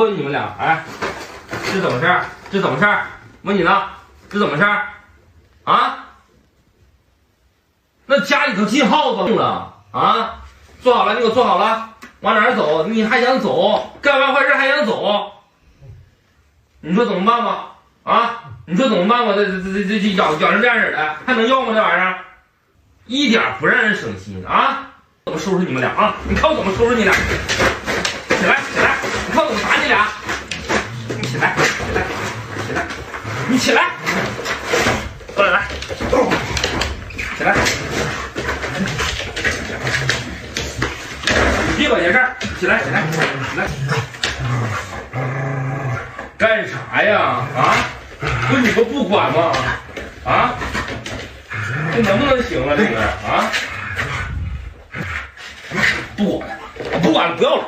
问你们俩，哎，这怎么事儿？这怎么事儿？问你呢，这怎么事儿？啊？那家里头进耗子了啊！坐好了，你给我坐好了，往哪儿走？你还想走？干完坏事还想走？你说怎么办吧？啊？你说怎么办吧？这咬成这样式的，还能要吗？这玩意儿，一点不让人省心啊！怎么收拾你们俩啊？你看我怎么收拾你俩！起来，起来！你看我怎么打你俩！你起来，起来，起来！你起来！过来，来，起来！你别管闲事儿，起来，起来，起来！干啥呀？啊？不是你们不管吗？啊？这能不能行啊？这个啊？不管了，不管了，不要了。